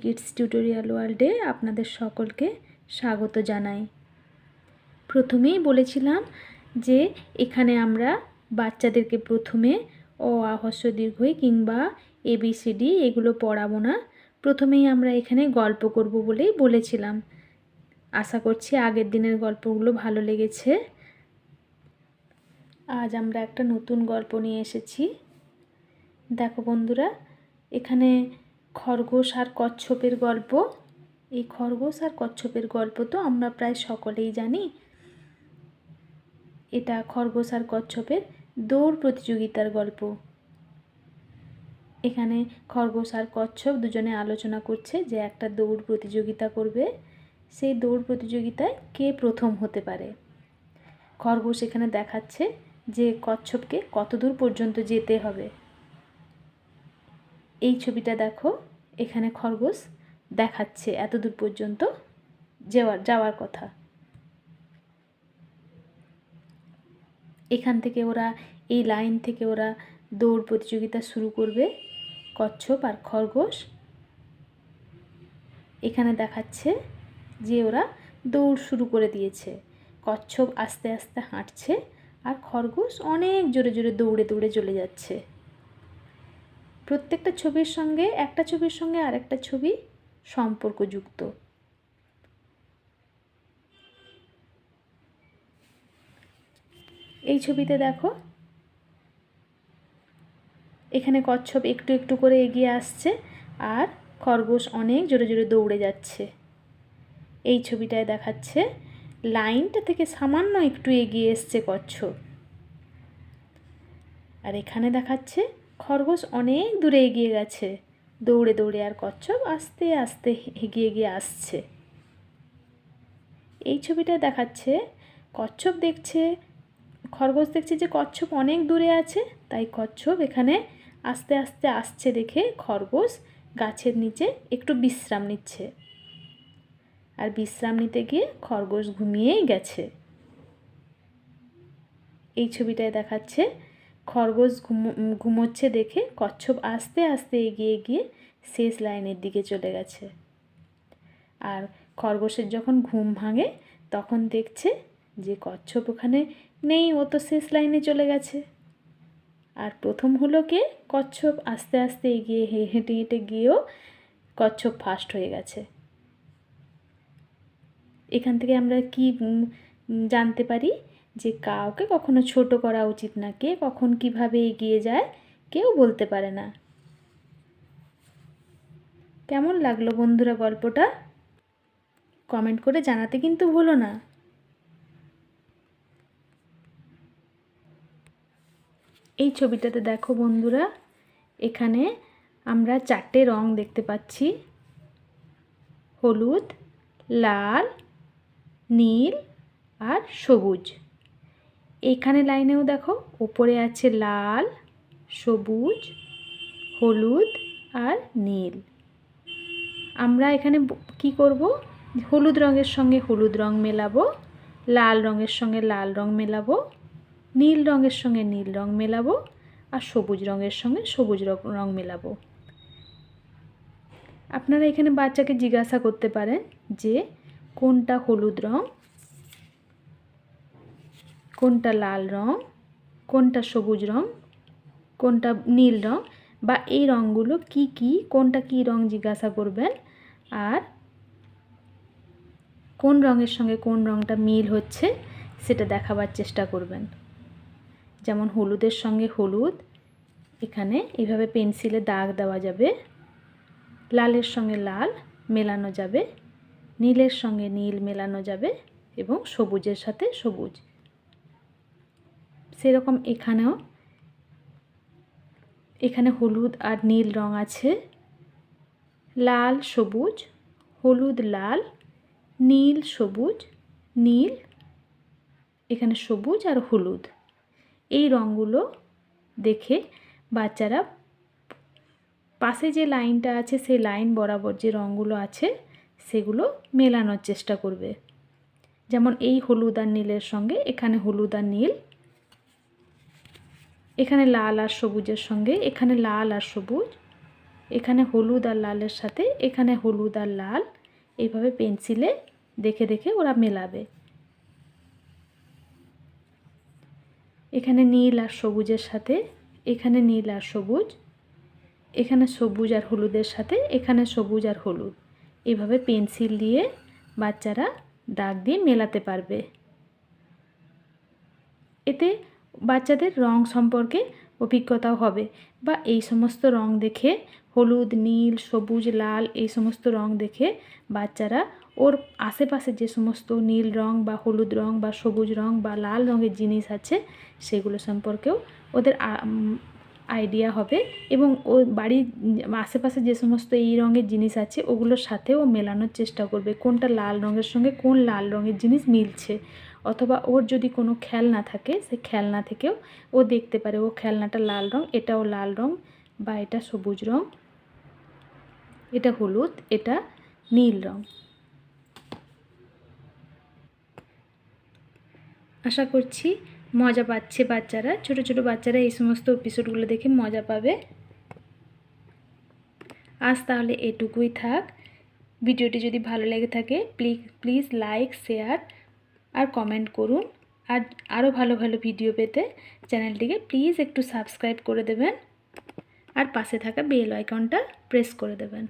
Kids tutorial ওয়ার্ল্ডে আপনাদের সকলকে স্বাগত জানাই। প্রথমেই বলেছিলাম যে এখানে আমরা বাচ্চাদেরকে প্রথমে অ আ হ্রস্ব দীর্ঘ ই কিংবা ABCD এগুলো পড়াবো না। প্রথমেই আমরা এখানে গল্প করব বলেই বলেছিলাম। আশা করছি আগের দিনের গল্পগুলো ভালো লেগেছে। আজ আমরা একটা নতুন গল্প নিয়ে এসেছি। দেখো বন্ধুরা, এখানে খরগোশ আর কচ্ছপের গল্প। এই খরগোশ আর কচ্ছপের গল্প তো আমরা প্রায় সকলেই জানি। এটা খরগোশ আর কচ্ছপের দৌড় প্রতিযোগিতার গল্প। এখানে খরগোশ আর কচ্ছপ দুজনে আলোচনা করছে যে একটা দৌড় প্রতিযোগিতা করবে। সেই দৌড় প্রতিযোগিতায় কে প্রথম হতে পারে। খরগোশ এখানে দেখাচ্ছে যে কচ্ছপকে কত দূর পর্যন্ত যেতে হবে। এই ছবিটা দেখো, এখানে খরগোশ দেখাচ্ছে এত দূর পর্যন্ত যাওয়ার কথা। এখান থেকে ওরা এই লাইন থেকে ওরা দৌড় প্রতিযোগিতা শুরু করবে, কচ্ছপ আর খরগোশ। এখানে দেখাচ্ছে যে ওরা দৌড় শুরু করে দিয়েছে। কচ্ছপ আস্তে আস্তে হাঁটছে আর খরগোশ অনেক জোরে জোরে দৌড়ে দৌড়ে চলে যাচ্ছে। প্রত্যেকটা ছবির সঙ্গে একটা ছবির সঙ্গে আরেকটা ছবি সম্পর্কযুক্ত। এই ছবিতে দেখো, এখানে কচ্ছপ একটু একটু করে এগিয়ে আসছে আর খরগোশ অনেক জোরে জোরে দৌড়ে যাচ্ছে। এই ছবিটায় দেখাচ্ছে লাইনটা থেকে সামান্য একটু এগিয়ে এসছে কচ্ছপ। আর এখানে দেখাচ্ছে খরগোশ অনেক দূরে এগিয়ে গেছে দৌড়ে দৌড়ে, আর কচ্ছপ আস্তে আস্তে এগিয়ে এগিয়ে আসছে। এই ছবিটা দেখাচ্ছে কচ্ছপ দেখছে, খরগোশ দেখছে যে কচ্ছপ অনেক দূরে আছে, তাই কচ্ছপ এখানে আস্তে আস্তে আসছে দেখে খরগোশ গাছের নিচে একটু বিশ্রাম নিচ্ছে। আর বিশ্রাম নিতে গিয়ে খরগোশ ঘুমিয়েই গেছে। এই ছবিটায় দেখাচ্ছে খরগোশ ঘুমোচ্ছে দেখে কচ্ছপ আস্তে আস্তে এগিয়ে গিয়ে শেষ লাইনের দিকে চলে গেছে। আর খরগোশের যখন ঘুম ভাঙে তখন দেখছে যে কচ্ছপ ওখানে নেই, ও তো শেষ লাইনে চলে গেছে। আর প্রথম হলো কে? কচ্ছপ। আস্তে আস্তে এগিয়ে হেঁটে হেঁটে গিয়েও কচ্ছপ ফার্স্ট হয়ে গেছে। এখান থেকে আমরা কি জানতে পারি যে কাউকে কখনো ছোট করা উচিত না। কে কখন কিভাবে এগিয়ে যায় কেউ বলতে পারে না। কেমন লাগলো বন্ধুরা গল্পটা? কমেন্ট করে জানাতে কিন্তু ভুলো না। এই ছবিটাতে দেখো বন্ধুরা, এখানে আমরা 4টে রং দেখতে পাচ্ছি: হলুদ, লাল, নীল আর সবুজ। এইখানে লাইনেও দেখো উপরে আছে লাল, সবুজ, হলুদ আর নীল। আমরা এখানে কি করব? হলুদ রঙের সঙ্গে হলুদ রং মেলাবো, লাল রঙের সঙ্গে লাল রং মেলাবো, নীল রঙের সঙ্গে নীল রং মেলাবো আর সবুজ রঙের সঙ্গে সবুজ রং মেলাবো। আপনারা এখানে বাচ্চাকে জিজ্ঞাসা করতে পারেন যে কোনটা হলুদ রং, কোনটা লাল রং, কোনটা সবুজ রং, কোনটা নীল রং, বা এই রঙগুলো কি কি, কোনটা কি রং জিজ্ঞাসা করবেন। আর কোন রঙের সঙ্গে কোন রঙটা মিল হচ্ছে সেটা দেখাবার চেষ্টা করবেন। যেমন হলুদের সঙ্গে হলুদ, এখানে এইভাবে পেন্সিলে দাগ দেওয়া যাবে। লালের সঙ্গে লাল মেলানো যাবে, নীলের সঙ্গে নীল মেলানো যাবে এবং সবুজের সাথে সবুজ। সেরকম এখানে হলুদ আর নীল রং আছে, লাল সবুজ, হলুদ লাল, নীল সবুজ, নীল, এখানে সবুজ আর হলুদ। এই রঙগুলো দেখে বাচ্চারা পাশে যে লাইনটা আছে সেই লাইন বরাবর যে রঙগুলো আছে সেগুলো মেলানোর চেষ্টা করবে। যেমন এই হলুদ আর নীলের সঙ্গে এখানে হলুদ আর নীল, এখানে লাল আর সবুজের সঙ্গে এখানে লাল আর সবুজ, এখানে হলুদ আর লালের সাথে এখানে হলুদ আর লাল এইভাবে পেন্সিলে দেখে দেখে ওরা মেলাবে। এখানে নীল আর সবুজের সাথে এখানে নীল আর সবুজ, এখানে সবুজ আর হলুদের সাথে এখানে সবুজ আর হলুদ, এইভাবে পেন্সিল দিয়ে বাচ্চারা দাগ দিয়ে মেলাতে পারবে। এতে বাচ্চাদের রং সম্পর্কে অভিজ্ঞতাও হবে, বা এই সমস্ত রং দেখে হলুদ, নীল, সবুজ, লাল এই সমস্ত রং দেখে বাচ্চারা ওর আশেপাশে যে সমস্ত নীল রং বা হলুদ রং বা সবুজ রং বা লাল রঙের জিনিস আছে সেগুলো সম্পর্কেও ওদের আইডিয়া হবে, এবং ও বাড়ির আশেপাশে যে সমস্ত এই রঙের জিনিস আছে ওগুলোর সাথেও মেলানোর চেষ্টা করবে কোনটা লাল রঙের সঙ্গে কোন লাল রঙের জিনিস মিলছে। অথবা ওর যদি কোনো খেলনা থাকে সেই খেলনা থেকেও ও দেখতে পারে ও খেলনাটা লাল রঙ, এটাও লাল রঙ, বা এটা সবুজ রঙ, এটা হলুদ, এটা নীল রঙ। আশা করছি মজা পাচ্ছে বাচ্চারা, ছোট ছোট বাচ্চারা এই সমস্ত এপিসোডগুলো দেখে মজা পাবে। আজ তাহলে এটুকুই থাক। ভিডিওটি যদি ভালো লেগে থাকে প্লিজ লাইক, শেয়ার আর কমেন্ট করুন। আর আরও ভালো ভালো ভিডিও পেতে চ্যানেলটিকে প্লিজ একটু সাবস্ক্রাইব করে দেবেন আর পাশে থাকা বেল আইকনটা প্রেস করে দেবেন।